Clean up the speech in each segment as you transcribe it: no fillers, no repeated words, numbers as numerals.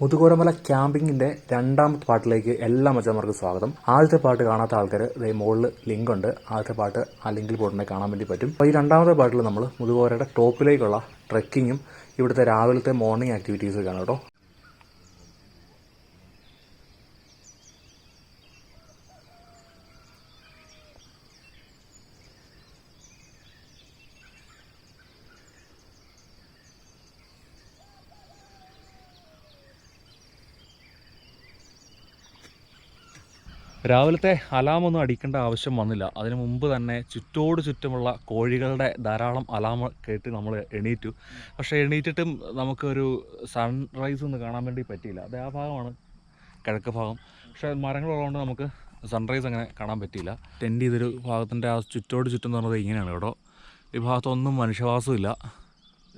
മുതുകോരമല ക്യാമ്പിങ്ങിന്റെ രണ്ടാമത്തെ പാട്ടിലേക്ക് എല്ലാ മച്ചന്മാർക്കും സ്വാഗതം. ആദ്യത്തെ പാട്ട് കാണാത്ത ആൾക്കാർ മുകളിൽ ലിങ്ക് ഉണ്ട്. ആദ്യത്തെ പാട്ട് ആ ലിങ്കിൽ പോയിട്ടുണ്ടെങ്കിൽ കാണാൻ വേണ്ടി പറ്റും. അപ്പോൾ ഈ രണ്ടാമത്തെ പാട്ടിൽ നമ്മൾ മുതുകോരയുടെ ടോപ്പിലേക്കുള്ള ട്രെക്കിങ്ങും ഇവിടുത്തെ രാവിലത്തെ മോർണിംഗ് ആക്ടിവിറ്റീസൊക്കെയാണ് കേട്ടോ. രാവിലത്തെ അലാമൊന്നും അടിക്കേണ്ട ആവശ്യം വന്നില്ല. അതിനു മുമ്പ് തന്നെ ചുറ്റോട് ചുറ്റുമുള്ള കോഴികളുടെ ധാരാളം അലാം കേട്ട് നമ്മൾ എണീറ്റു. പക്ഷേ എണീറ്റിട്ടും നമുക്കൊരു സൺറൈസ് ഒന്നും കാണാൻ വേണ്ടി പറ്റിയില്ല. അത് ആ ഭാഗമാണ് കിഴക്ക് ഭാഗം. പക്ഷേ മരങ്ങളുള്ളതുകൊണ്ട് നമുക്ക് സൺറൈസ് അങ്ങനെ കാണാൻ പറ്റിയില്ല. ടെൻറ്റ് ചെയ്തൊരു ഭാഗത്തിൻ്റെ ആ ചുറ്റോട് ചുറ്റും എന്ന് പറഞ്ഞത് ഇങ്ങനെയാണ് കേട്ടോ. ഈ ഭാഗത്തൊന്നും മനുഷ്യവാസമില്ല,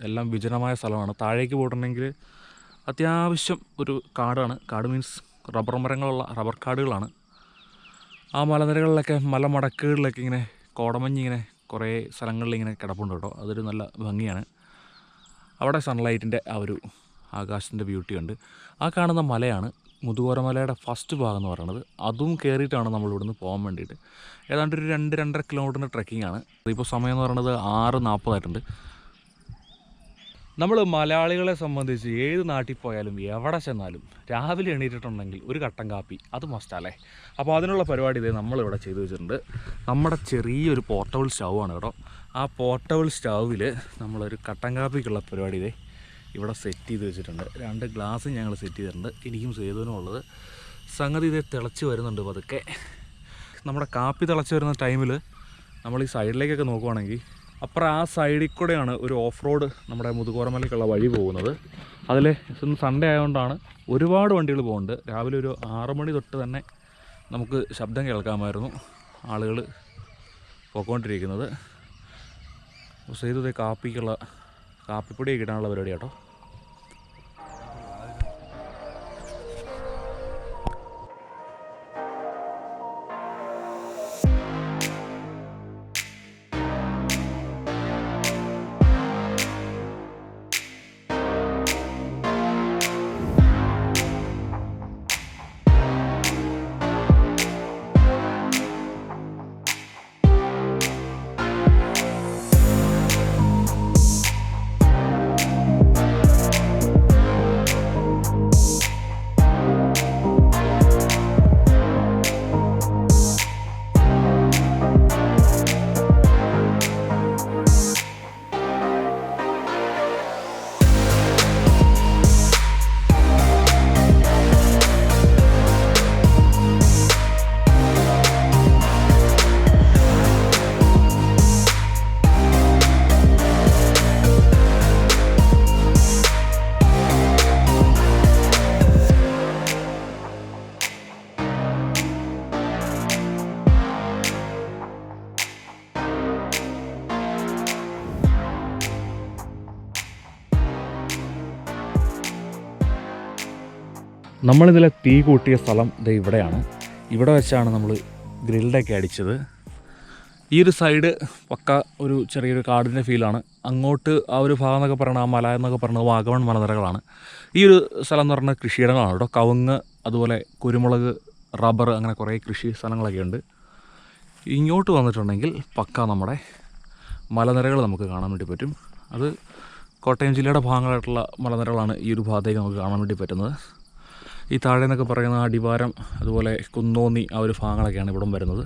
എല്ലാം വിജനമായ സ്ഥലമാണ്. താഴേക്ക് പോയിട്ടുണ്ടെങ്കിൽ അത്യാവശ്യം ഒരു കാടാണ്. കാട് മീൻസ് റബ്ബർ മരങ്ങളുള്ള റബ്ബർ കാടുകളാണ്. ആ മലനിരകളിലൊക്കെ മലമടക്കുകളിലൊക്കെ ഇങ്ങനെ കോടമഞ്ഞിങ്ങനെ കുറേ സ്ഥലങ്ങളിൽ ഇങ്ങനെ കിടപ്പുണ്ട് കേട്ടോ. അതൊരു നല്ല ഭംഗിയാണ്. അവിടെ സൺലൈറ്റിൻ്റെ ആ ഒരു ആകാശത്തിൻ്റെ ബ്യൂട്ടി ഉണ്ട്. ആ കാണുന്ന മലയാണ് മുതുകോരമലയുടെ ഫസ്റ്റ് ഭാഗം എന്ന് പറയുന്നത്. അതും കയറിയിട്ടാണ് നമ്മൾ ഇവിടുന്ന് പോകാൻ വേണ്ടിയിട്ട്. ഏതാണ്ട് ഒരു 2-2.5 കിലോമീറ്ററിൻ്റെ ട്രെക്കിംഗ് ആണ്. ഇപ്പോൾ സമയം എന്ന് പറയുന്നത് 6:40 നമ്മൾ മലയാളികളെ സംബന്ധിച്ച് ഏത് നാട്ടിൽ പോയാലും എവിടെ ചെന്നാലും രാവിലെ എണീറ്റിട്ടുണ്ടെങ്കിൽ ഒരു കട്ടൻ കാപ്പി അത് മസ്റ്റല്ലേ. അപ്പോൾ അതിനുള്ള പരിപാടി ഇതേ നമ്മളിവിടെ ചെയ്തു വെച്ചിട്ടുണ്ട്. നമ്മുടെ ചെറിയൊരു പോർട്ടബിൾ സ്റ്റൗ ആണ് കേട്ടോ. ആ പോർട്ടബിൾ സ്റ്റൗവിൽ നമ്മളൊരു കട്ടൻ കാപ്പിക്കുള്ള പരിപാടി ഇതേ ഇവിടെ സെറ്റ് ചെയ്ത് വെച്ചിട്ടുണ്ട്. 2 ഗ്ലാസ് ഞങ്ങൾ സെറ്റ് ചെയ്തിട്ടുണ്ട്. എനിക്കും സേതുവിനും ഉള്ളത്. സംഗതി ഇതേ തിളച്ച് വരുന്നുണ്ട് പതുക്കെ. നമ്മുടെ കാപ്പി തിളച്ച് വരുന്ന ടൈമിൽ നമ്മൾ ഈ സൈഡിലേക്കൊക്കെ നോക്കുവാണെങ്കിൽ അപ്പുറം ആ സൈഡിൽ കൂടെയാണ് ഒരു ഓഫ് റോഡ് നമ്മുടെ മുതുകോരമലയ്ക്കുള്ള വഴി പോകുന്നത്. അതിൽ ഇന്ന് സൺഡേ ആയതുകൊണ്ടാണ് ഒരുപാട് വണ്ടികൾ പോകുന്നുണ്ട്. രാവിലെ ഒരു 6 മണി തൊട്ട് തന്നെ നമുക്ക് ശബ്ദം കേൾക്കാമായിരുന്നു ആളുകൾ പോയിക്കൊണ്ടിരിക്കുന്നത്. ചെയ്തത് കാപ്പിപ്പൊടിയൊക്കെ ഇടാനുള്ള പരിപാടി കേട്ടോ. നമ്മളിതിലെ തീ കൂട്ടിയ സ്ഥലം ഇത് ഇവിടെയാണ്. ഇവിടെ വെച്ചാണ് നമ്മൾ ഗ്രിൽഡൊക്കെ അടിച്ചത്. ഈ ഒരു സൈഡ് പക്ക ഒരു ചെറിയൊരു കാടിൻ്റെ ഫീലാണ്. അങ്ങോട്ട് ആ ഒരു ഭാഗം എന്നൊക്കെ പറയുന്നത്, ആ മല എന്നൊക്കെ പറയുന്നത് വാഗമൺ മലനിരകളാണ്. ഈ ഒരു സ്ഥലം എന്ന് പറഞ്ഞാൽ കൃഷിയിടങ്ങളാണ് കേട്ടോ. കവുങ്ങ്, അതുപോലെ കുരുമുളക്, റബ്ബർ, അങ്ങനെ കുറേ കൃഷി സ്ഥലങ്ങളൊക്കെ ഉണ്ട്. ഇങ്ങോട്ട് വന്നിട്ടുണ്ടെങ്കിൽ പക്ക നമ്മുടെ മലനിരകൾ നമുക്ക് കാണാൻ വേണ്ടി പറ്റും. അത് കോട്ടയം ജില്ലയുടെ ഭാഗങ്ങളായിട്ടുള്ള മലനിരകളാണ് ഈ ഒരു ഭാഗത്തേക്ക് നമുക്ക് കാണാൻ വേണ്ടി പറ്റുന്നത്. ഈ താഴെ എന്നൊക്കെ പറയുന്ന അടിവാരം, അതുപോലെ കുന്നോന്നി, ആ ഒരു ഭാഗങ്ങളൊക്കെയാണ് ഇവിടം വരുന്നത്.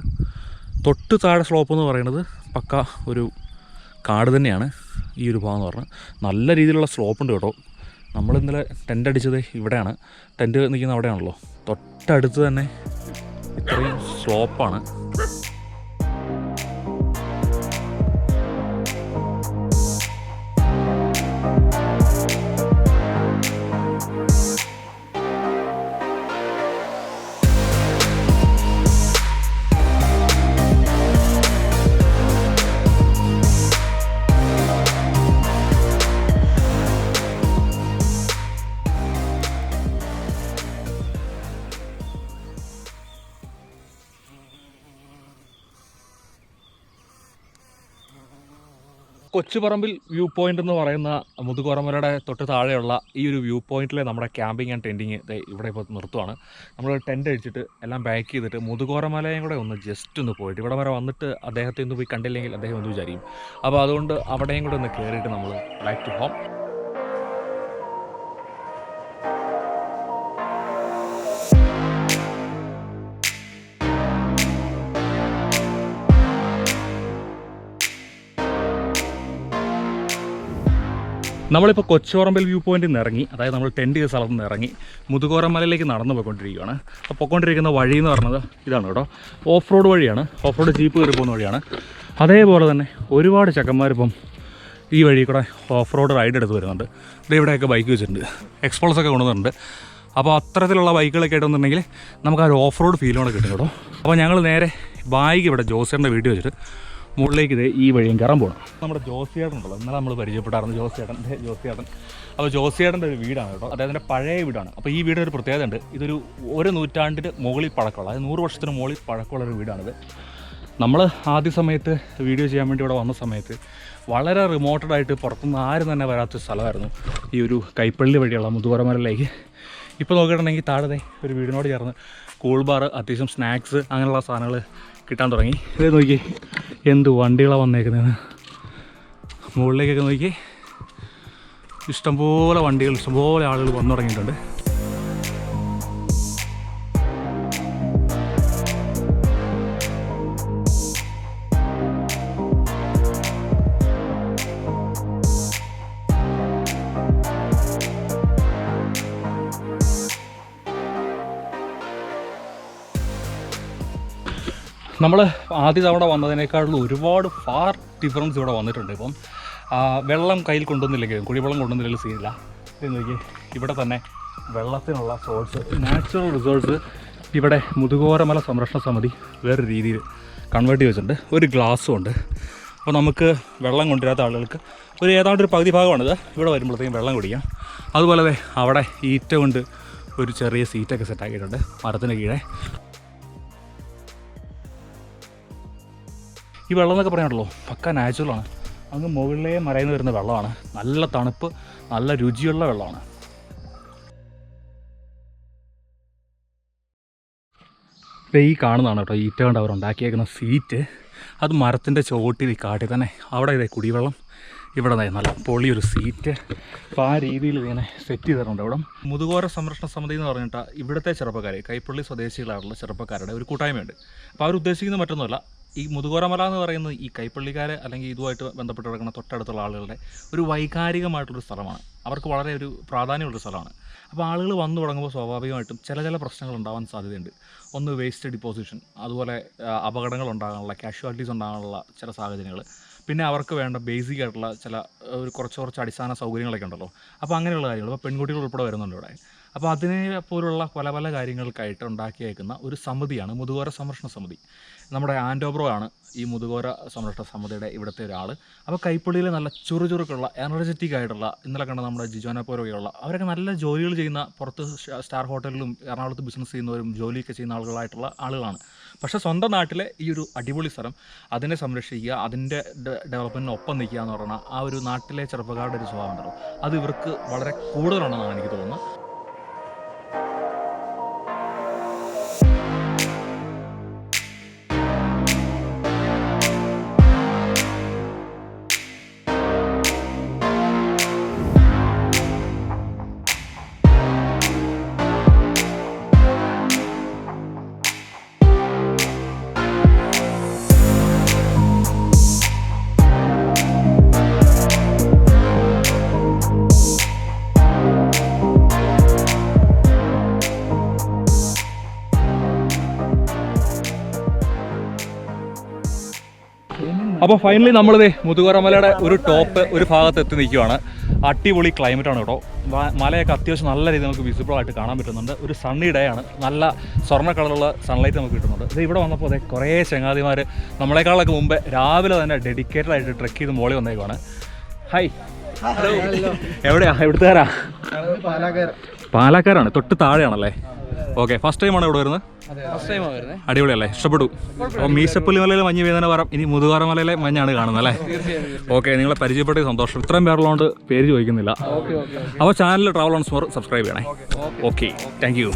തൊട്ട് താഴെ സ്ലോപ്പ് എന്ന് പറയുന്നത് പക്ക ഒരു കാട് തന്നെയാണ്. ഈ ഒരു ഭാഗം എന്ന് പറഞ്ഞാൽ നല്ല രീതിയിലുള്ള സ്ലോപ്പുണ്ട് കേട്ടോ. നമ്മൾ ഇന്നലെ ടെൻ്റ് അടിച്ചത് ഇവിടെയാണ്. ടെൻ്റ് നിൽക്കുന്ന അവിടെയാണല്ലോ. തൊട്ടടുത്ത് തന്നെ ഇത്രയും സ്ലോപ്പാണ്. കൊച്ചുപറമ്പിൽ വ്യൂ പോയിന്റ് എന്ന് പറയുന്ന മുതുകുറമലയുടെ തൊട്ട് താഴെയുള്ള ഈ ഒരു വ്യൂ പോയിന്റിലെ നമ്മുടെ ക്യാമ്പിംഗ് ആൻഡ് ടെൻറ്റിങ് ഇവിടെ ഇപ്പോൾ നിർത്തുവാണ്. നമ്മൾ ടെൻറ്റ് അടിച്ചിട്ട് എല്ലാം പാക്ക് ചെയ്തിട്ട് മുതുകുറമലയും കൂടെ ഒന്ന് ജസ്റ്റ് ഒന്ന് പോയിട്ട് ഇവിടെ വരെ വന്നിട്ട് അദ്ദേഹത്തെ ഒന്ന് പോയി കണ്ടില്ലെങ്കിൽ അദ്ദേഹം ഒന്ന് വിചാരിക്കും. അപ്പോൾ അതുകൊണ്ട് അവിടെയും കൂടെ ഒന്ന് കയറിയിട്ട് നമ്മൾ ബാക്ക് ടു ഹോം. നമ്മളിപ്പോൾ കൊച്ചുപറമ്പിൽ വ്യൂ പോയിന്റിൽ നിന്ന് ഇറങ്ങി, അതായത് നമ്മൾ ടെൻറ്റ് ചെയ്ത സ്ഥലത്ത് നിന്ന് ഇറങ്ങി മുതുകുറമലയിലേക്ക് നടന്നു പോയിക്കൊണ്ടിരിക്കുകയാണ്. അപ്പോൾ പോയിക്കൊണ്ടിരിക്കുന്ന വഴി എന്ന് പറയുന്നത് ഇതാണ് കേട്ടോ, ഓഫ് റോഡ് വഴിയാണ്, ഓഫ് റോഡ് ജീപ്പ് കയറി പോകുന്ന വഴിയാണ്. അതേപോലെ തന്നെ ഒരുപാട് ചക്കന്മാരിപ്പം ഈ വഴി കൂടെ ഓഫ് റോഡ് റൈഡ് എടുത്ത് വരുന്നുണ്ട്. ഇവിടെയൊക്കെ ബൈക്ക് വെച്ചിട്ടുണ്ട്, എക്സ്പോൾസൊക്കെ കൊണ്ടുവന്നിട്ടുണ്ട്. അപ്പോൾ അത്തരത്തിലുള്ള ബൈക്കുകളൊക്കെ ആയിട്ടെന്നുണ്ടെങ്കിൽ നമുക്ക് ആ ഒരു ഓഫ് റോഡ് ഫീലോടെ കിട്ടും കേട്ടോ. അപ്പോൾ ഞങ്ങൾ നേരെ ബാഗ് ഇവിടെ ജോസിയുടെ വീട്ടിൽ വെച്ചിട്ട് മുകളിലേക്ക് ഇത് ഈ വഴിയും കയറാൻ പോകണം. നമ്മുടെ ജോസിയേട്ടൻ ഉണ്ടല്ലോ, ഇന്നലെ നമ്മൾ പരിചയപ്പെട്ടായിരുന്നു ജോസിയേട്ടൻ. അപ്പോൾ ജോസിയേട്ടൻ്റെ ഒരു വീടാണ് കേട്ടോ, അദ്ദേഹത്തിൻ്റെ പഴയ വീടാണ്. അപ്പോൾ ഈ വീട് ഒരു പ്രത്യേകത ഉണ്ട്, ഇതൊരു 1 നൂറ്റാണ്ടിന് മുകളിൽ പഴക്കമുള്ള, അതായത് 100 വർഷത്തിന് മുകളിൽ പഴക്കമുള്ളൊരു വീടാണിത്. നമ്മൾ ആദ്യ സമയത്ത് വീഡിയോ ചെയ്യാൻ വേണ്ടി ഇവിടെ വന്ന സമയത്ത് വളരെ റിമോട്ടഡായിട്ട് പുറത്തുനിന്ന് ആരും തന്നെ വരാത്ത സ്ഥലമായിരുന്നു ഈ ഒരു കൈപ്പള്ളി വഴിയുള്ള മുതുകുറമലയിലേക്ക്. ഇപ്പോൾ നോക്കിയിട്ടുണ്ടെങ്കിൽ താഴെ ഒരു വീടിനോട് ചേർന്ന് കൂൾ ബാർ, അത്യാവശ്യം സ്നാക്സ്, അങ്ങനെയുള്ള സാധനങ്ങൾ കിട്ടാൻ തുടങ്ങി. ഇത് നോക്കി എന്ത് വണ്ടികളാണ് വന്നേക്കുന്നതെന്ന്. മുകളിലേക്കൊക്കെ നോക്കി ഇഷ്ടംപോലെ വണ്ടികൾ, ഇഷ്ടംപോലെ ആളുകൾ വന്നു തുടങ്ങിയിട്ടുണ്ട്. നമ്മൾ ആദ്യ തവണ വന്നതിനേക്കാളും ഒരുപാട് ഫാർ ഡിഫറൻസ് ഇവിടെ വന്നിട്ടുണ്ട്. ഇപ്പം വെള്ളം കയ്യിൽ കൊണ്ടുവന്നില്ലെങ്കിലും, കുടിവെള്ളം കൊണ്ടുവന്നില്ലെങ്കിലും സീനില്ല. ഇത് നോക്കി, ഇവിടെ തന്നെ വെള്ളത്തിനുള്ള സോഴ്സ്, നാച്ചുറൽ റിസോഴ്സ് ഇവിടെ മുതുകുറമല സംരക്ഷണ സമിതി വേറൊരു രീതിയിൽ കൺവേർട്ട് ചെയ്തിട്ടുണ്ട്. ഒരു ഗ്ലാസ്സും ഉണ്ട്. അപ്പോൾ നമുക്ക് വെള്ളം കൊണ്ടുവരാത്ത ആളുകൾക്ക് ഏതാണ്ട് ഒരു പകുതി ഭാഗമാണിത്, ഇവിടെ വരുമ്പോഴത്തേക്കും വെള്ളം കുടിക്കാം. അതുപോലെ അവിടെ ഈറ്റ കൊണ്ട് ഒരു ചെറിയ സീറ്റൊക്കെ സെറ്റാക്കിയിട്ടുണ്ട് മരത്തിന് കീഴെ. ഈ വെള്ളം എന്നൊക്കെ പറയാനുള്ളൂ പക്ക നാച്ചുറലാണ്. അങ്ങ് മുകളിലേ മരയിൽ നിന്ന് വരുന്ന വെള്ളമാണ്. നല്ല തണുപ്പ്, നല്ല രുചിയുള്ള വെള്ളമാണ്. ഈ കാണുന്നതാണ് കേട്ടോ ഈറ്റ കൊണ്ട് അവർ ഉണ്ടാക്കിയേക്കുന്ന സീറ്റ്. അത് മരത്തിൻ്റെ ചോട്ടിൽ കാട്ടി തന്നെ അവിടെ ഇതേ കുടിവെള്ളം, ഇവിടെ നല്ല പൊളിയൊരു സീറ്റ്. അപ്പോൾ ആ രീതിയിൽ ഇങ്ങനെ സെറ്റ് ചെയ്തിട്ടുണ്ട് ഇവിടെ. മുതുകുറ സംരക്ഷണ സമിതി എന്ന് പറഞ്ഞിട്ട് ഇവിടുത്തെ ചെറുപ്പക്കാർ, കൈപ്പള്ളി സ്വദേശികളായിട്ടുള്ള ചെറുപ്പക്കാരുടെ ഒരു കൂട്ടായ്മയുണ്ട്. അപ്പോൾ അവർ ഉദ്ദേശിക്കുന്നത് മറ്റൊന്നുമല്ല, ഈ മുതുകുറമല എന്ന് പറയുന്നത് ഈ കൈപ്പള്ളിക്കാർ അല്ലെങ്കിൽ ഇതുമായിട്ട് ബന്ധപ്പെട്ട് കിടക്കുന്ന തൊട്ടടുത്തുള്ള ആളുകളുടെ ഒരു വൈകാരികമായിട്ടുള്ളൊരു സ്ഥലമാണ്. അവർക്ക് വളരെ ഒരു പ്രാധാന്യമുള്ളൊരു സ്ഥലമാണ്. അപ്പോൾ ആളുകൾ വന്നു തുടങ്ങുമ്പോൾ സ്വാഭാവികമായിട്ടും ചില പ്രശ്നങ്ങൾ ഉണ്ടാവാൻ സാധ്യതയുണ്ട്. ഒന്ന് വേസ്റ്റ് ഡിപ്പോസിഷൻ, അതുപോലെ അപകടങ്ങൾ ഉണ്ടാകാനുള്ള, കാഷ്വാലിറ്റീസ് ഉണ്ടാകാനുള്ള ചില സാഹചര്യങ്ങൾ, പിന്നെ അവർക്ക് വേണ്ട ബേസിക് ആയിട്ടുള്ള ചില കുറച്ച് അടിസ്ഥാന സൗകര്യങ്ങളൊക്കെ ഉണ്ടല്ലോ. അപ്പോൾ അങ്ങനെയുള്ള കാര്യങ്ങൾ, അപ്പോൾ പെൺകുട്ടികൾ ഉൾപ്പെടെ വരുന്നുണ്ട് ഇവിടെ. അപ്പോൾ അതിനെ പോലുള്ള പല കാര്യങ്ങൾക്കായിട്ട് ഉണ്ടാക്കിയേക്കുന്ന ഒരു സമിതിയാണ് മുതുകുറ സംരക്ഷണ സമിതി. നമ്മുടെ ആൻഡോബ്രോ ആണ് ഈ മുതുകുറ സംരക്ഷണ സമിതിയുടെ ഇവിടുത്തെ ഒരാൾ. അപ്പോൾ കൈപ്പള്ളിയിൽ നല്ല ചുറുചുറുക്കുള്ള, എനർജറ്റിക് ആയിട്ടുള്ള, ഇന്നലെ കണ്ട നമ്മുടെ ജിജോനപ്പോരൊക്കെയുള്ള അവരൊക്കെ നല്ല ജോലികൾ ചെയ്യുന്ന, പുറത്ത് സ്റ്റാർ ഹോട്ടലിലും എറണാകുളത്ത് ബിസിനസ് ചെയ്യുന്നവരും ജോലിയൊക്കെ ചെയ്യുന്ന ആളുകളായിട്ടുള്ള ആളുകളാണ്. പക്ഷേ സ്വന്തം നാട്ടിലെ ഈ ഒരു അടിപൊളി സ്ഥലം അതിനെ സംരക്ഷിക്കുക, അതിൻ്റെ ഡെവലപ്മെൻറ്റിന് ഒപ്പം നിൽക്കുക എന്ന് പറഞ്ഞാൽ ആ ഒരു നാട്ടിലെ ചെറുപ്പക്കാരുടെ ഒരു സ്വഭാവം ഉണ്ടല്ലോ, അത് ഇവർക്ക് വളരെ കൂടുതലുണ്ടെന്നാണ് എനിക്ക് തോന്നുന്നത്. അപ്പോൾ ഫൈനലി നമ്മളിത് മുതുകുറമലയുടെ ഒരു ഭാഗത്ത് എത്തി നിൽക്കുകയാണ്. അടിപൊളി ക്ലൈമറ്റാണ് കേട്ടോ. മലയൊക്കെ അത്യാവശ്യം നല്ല രീതിയിൽ നമുക്ക് വിസിബിളായിട്ട് കാണാൻ പറ്റുന്നുണ്ട്. ഒരു സണ്ണി ഡേ ആണ്, നല്ല സ്വർണ്ണ കളറുള്ള സൺലൈറ്റ് നമുക്ക് കിട്ടുന്നുണ്ട്. ഇത് ഇവിടെ വന്നപ്പോൾ അതെ കുറേ ചങ്ങാതിമാർ നമ്മളെക്കാളൊക്കെ മുമ്പേ രാവിലെ തന്നെ ഡെഡിക്കേറ്റഡ് ആയിട്ട് ട്രെക്ക് ചെയ്ത് മോളി വന്നേക്കുവാണ്. ഹായ്, എവിടെയാ, എവിടുത്തുകാരാ? പാലക്കാരാണ്, തൊട്ട് താഴെയാണല്ലേ. ഓക്കെ, ഫസ്റ്റ് ടൈമാണ് ഇവിടെ വരുന്നത്? അടിപൊളിയല്ലേ, ഇഷ്ടപ്പെട്ടു. അപ്പോൾ മീശപ്പുലിമലയിലെ മഞ്ഞ് വീഴുന്നതിന് പകരം ഇനി മുതുകാറമലയിലെ മഞ്ഞാണ് കാണുന്നത് അല്ലേ? ഓക്കെ, നിങ്ങളെ പരിചയപ്പെട്ട സന്തോഷം. ഇത്രയും പേരുള്ളതുകൊണ്ട് പേര് ചോദിക്കുന്നില്ല. അപ്പോൾ ചാനൽ ട്രാവൽ ഓൺ സ്മോർ സബ്സ്ക്രൈബ് ചെയ്യണേ. Okay, thank you.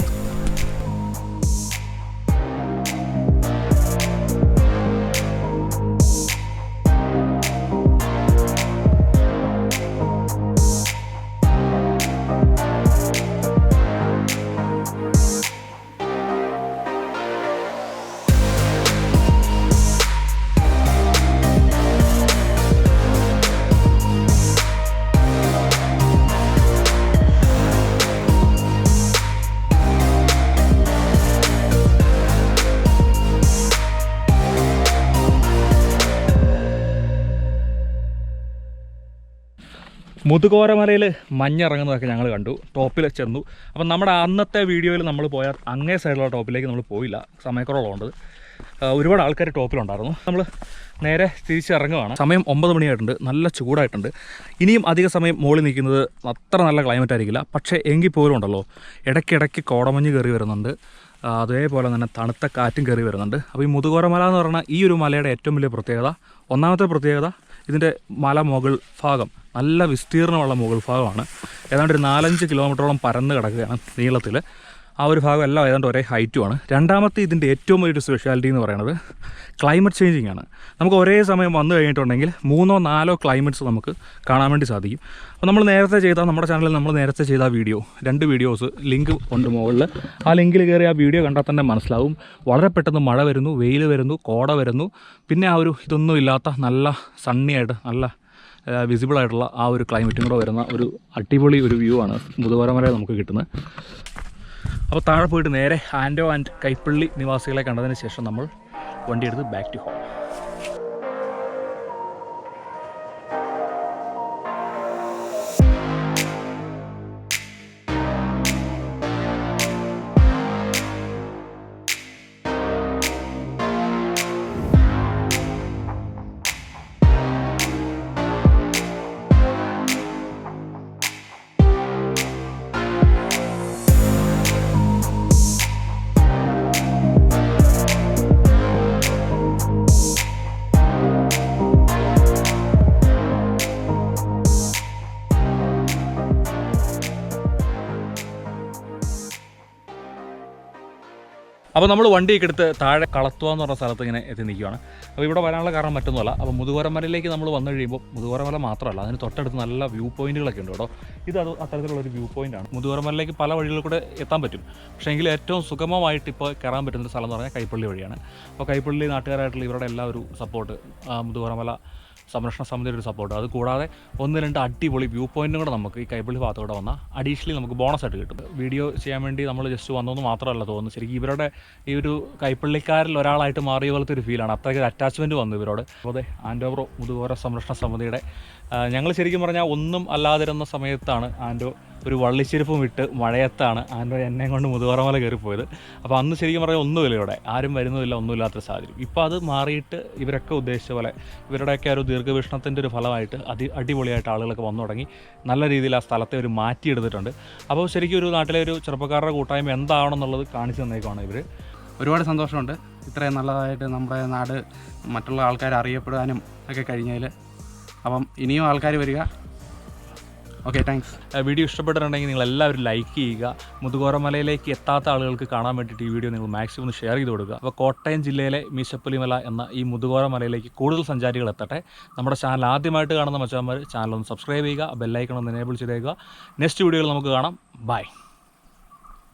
മുതുകോരമലയിൽ മഞ്ഞിറങ്ങുന്നതൊക്കെ ഞങ്ങൾ കണ്ടു, ടോപ്പിൽ ചെന്നു. അപ്പം നമ്മുടെ അന്നത്തെ വീഡിയോയിൽ നമ്മൾ പോയ അങ്ങേ സൈഡിലുള്ള ടോപ്പിലേക്ക് നമ്മൾ പോയില്ല, സമയക്കുറവുള്ളതുകൊണ്ട്. ഒരുപാട് ആൾക്കാർ ടോപ്പിലുണ്ടായിരുന്നു. നമ്മൾ നേരെ തിരിച്ചിറങ്ങുകയാണ്. സമയം 9 മണിയായിട്ടുണ്ട്, നല്ല ചൂടായിട്ടുണ്ട്. ഇനിയും അധിക സമയം മുകളിൽ നിൽക്കുന്നത് അത്ര നല്ല ക്ലൈമറ്റ് ആയിരിക്കില്ല. പക്ഷേ എങ്കിൽ പോലും ഉണ്ടല്ലോ, ഇടയ്ക്കിടയ്ക്ക് കോടമഞ്ഞ് കയറി വരുന്നുണ്ട്, അതേപോലെ തന്നെ തണുത്ത കാറ്റും കയറി വരുന്നുണ്ട്. അപ്പോൾ ഈ മുതുകോരമല എന്ന് പറഞ്ഞാൽ ഈ ഒരു മലയുടെ ഏറ്റവും വലിയ പ്രത്യേകത, ഒന്നാമത്തെ പ്രത്യേകത ഇതിൻ്റെ മല മുകൾ ഭാഗം നല്ല വിസ്തീർണമുള്ള മുകൾ ഭാഗമാണ്. ഏതാണ്ട് ഒരു 4-5 കിലോമീറ്ററോളം പരന്ന് കിടക്കുകയാണ് നീളത്തിൽ. ആ ഒരു ഭാഗം എല്ലാം ഏതാണ്ട് ഒരേ ഹൈറ്റുമാണ്. രണ്ടാമത്തെ ഇതിൻ്റെ ഏറ്റവും വലിയൊരു സ്പെഷ്യാലിറ്റി എന്ന് പറയുന്നത് ക്ലൈമറ്റ് ചേഞ്ചിങ് ആണ്. നമുക്ക് ഒരേ സമയം വന്നു കഴിഞ്ഞിട്ടുണ്ടെങ്കിൽ 3-4 ക്ലൈമറ്റ്സ് നമുക്ക് കാണാൻ വേണ്ടി സാധിക്കും. അപ്പോൾ നമ്മൾ നേരത്തെ ചെയ്ത, നമ്മുടെ ചാനലിൽ നമ്മൾ നേരത്തെ ചെയ്ത വീഡിയോ, 2 വീഡിയോസ് ലിങ്ക് ഉണ്ട് മുകളിൽ. ആ ലിങ്കിൽ കയറി ആ വീഡിയോ കണ്ടാൽ തന്നെ മനസ്സിലാവും. വളരെ പെട്ടെന്ന് മഴ വരുന്നു, വെയിൽ വരുന്നു, കോട വരുന്നു, പിന്നെ ആ ഒരു ഇതൊന്നും ഇല്ലാത്ത നല്ല സണ്ണിയായിട്ട് നല്ല വിസിബിളായിട്ടുള്ള ആ ഒരു ക്ലൈമറ്റും കൂടെ വരുന്ന ഒരു അടിപൊളി ഒരു വ്യൂ ആണ് മുതുകോരമലയിൽ നമുക്ക് കിട്ടുന്നത്. അപ്പോൾ താഴെ പോയിട്ട് നേരെ ആൻഡോ ആൻഡ് കൈപ്പള്ളി നിവാസികളെ കണ്ടതിന് ശേഷം നമ്മൾ വണ്ടിയെടുത്ത് ബാക്ക് ടു ഹോം. അപ്പോൾ നമ്മൾ വണ്ടിയൊക്കെ എടുത്ത് താഴെ കളത്തുവ എന്ന് പറഞ്ഞ സ്ഥലത്ത് ഇങ്ങനെ എത്തി നിൽക്കുകയാണ്. അപ്പോൾ ഇവിടെ വരാനുള്ള കാരണം മറ്റൊന്നുമല്ല, അപ്പോൾ മുതുകോരമലയിലേക്ക് നമ്മൾ വന്നു കഴിയുമ്പോൾ മുതുകോരമല മാത്രമല്ല, അതിന് തൊട്ടടുത്ത് നല്ല വ്യൂ പോയിന്റുകളൊക്കെ ഉണ്ട് കേട്ടോ. ഇത് അത്തരത്തിലുള്ളൊരു വ്യൂ പോയിൻ്റാണ്. മുതുകോരമലയിലേക്ക് പല വഴികളിൽ കൂടെ എത്താൻ പറ്റും. പക്ഷേ എങ്കിൽ ഏറ്റവും സുഗമമായിട്ട് ഇപ്പോൾ കയറാൻ പറ്റുന്നൊരു സ്ഥലം എന്ന് പറഞ്ഞാൽ കൈപ്പള്ളി വഴിയാണ്. അപ്പോൾ കൈപ്പള്ളി നാട്ടുകാരായിട്ടുള്ള ഇവരുടെ എല്ലാ ഒരു സപ്പോർട്ട്, മുതുകോരമല സംരക്ഷണ സമിതിയുടെ ഒരു സപ്പോർട്ട്, അത് കൂടാതെ 1-2 അടിപൊളി വ്യൂ പോയിൻറ്റും കൂടെ നമുക്ക് ഈ കൈപ്പള്ളി ഭാഗത്തോടെ വന്നാൽ അഡീഷണലി നമുക്ക് ബോണസായിട്ട് കിട്ടും. വീഡിയോ ചെയ്യാൻ വേണ്ടി നമ്മൾ ജസ്റ്റ് വന്നതെന്ന് മാത്രമല്ല തോന്നുന്നു, ശരിക്കും ഇവരുടെ ഈ ഒരു കൈപ്പള്ളിക്കാരിൽ ഒരാളായിട്ട് മാറിയ പോലത്തെ ഒരു ഫീലാണ്. അത്രയ്ക്ക് അറ്റാച്ച്മെൻറ്റ് വന്നു ഇവരോട്. അപ്പോൾ ആൻഡോ ബ്രോ മുതുകോര സംരക്ഷണ സമിതിയുടെ ഞങ്ങൾ ശരിക്കും പറഞ്ഞാൽ ഒന്നും അല്ലാതിരുന്ന സമയത്താണ് ആൻഡോ ഒരു വള്ളിച്ചെരുപ്പും ഇട്ട് മഴയത്താണ് ആൻഡോ എന്നെ കൊണ്ട് മുതുകോരമല കയറിപ്പോയത്. അപ്പോൾ അന്ന് ശരിക്കും പറഞ്ഞാൽ ഒന്നുമില്ല, ഇവിടെ ആരും വരുന്നതില്ല, ഒന്നുമില്ലാത്തൊരു സാഹചര്യം. ഇപ്പോൾ അത് മാറിയിട്ട് ഇവരൊക്കെ ഉദ്ദേശിച്ച പോലെ ഇവരുടെയൊക്കെ ഒരു ദീർഘവീക്ഷണത്തിൻ്റെ ഒരു ഫലമായിട്ട് അടിപൊളിയായിട്ട് ആളുകളൊക്കെ വന്നു തുടങ്ങി. നല്ല രീതിയിൽ ആ സ്ഥലത്തെ ഒരു മാറ്റിയെടുത്തിട്ടുണ്ട്. അപ്പോൾ ശരിക്കും ഒരു നാട്ടിലെ ഒരു ചെറുപ്പക്കാരുടെ കൂട്ടായ്മ എന്താണെന്നുള്ളത് കാണിച്ചു തന്നേക്കാണ് ഇവർ. ഒരുപാട് സന്തോഷമുണ്ട് ഇത്രയും നല്ലതായിട്ട് നമ്മുടെ നാട് മറ്റുള്ള ആൾക്കാർ അറിയപ്പെടാനും ഒക്കെ കഴിഞ്ഞതിൽ. അപ്പം ഇനിയും ആൾക്കാർ വരിക. Okay, thanks. വീഡിയോ ഇഷ്ടപ്പെട്ടിട്ടുണ്ടെങ്കിൽ നിങ്ങൾ എല്ലാവരും ലൈക്ക് ചെയ്യുക. മുതുകോരമലയിലേക്ക് എത്താത്ത ആളുകൾക്ക് കാണാൻ വേണ്ടിയിട്ട് ഈ വീഡിയോ നിങ്ങൾ മാക്സിമം ഒന്ന് ഷെയർ ചെയ്ത് കൊടുക്കുക. അപ്പോൾ കോട്ടയം ജില്ലയിലെ മീശപ്പുലിമല എന്ന ഈ മുതുകോരമലയിലേക്ക് കൂടുതൽ സഞ്ചാരികൾ എത്തട്ടെ. നമ്മുടെ ചാനൽ ആദ്യമായിട്ട് കാണുന്ന മച്ചാന്മാർ ചാനൽ ഒന്ന് സബ്സ്ക്രൈബ് ചെയ്യുക, ബെല്ലൈക്കൺ ഒന്ന് എനേബിൾ ചെയ്തേക്കുക. നെക്സ്റ്റ് വീഡിയോയിൽ നമുക്ക് കാണാം. ബൈ.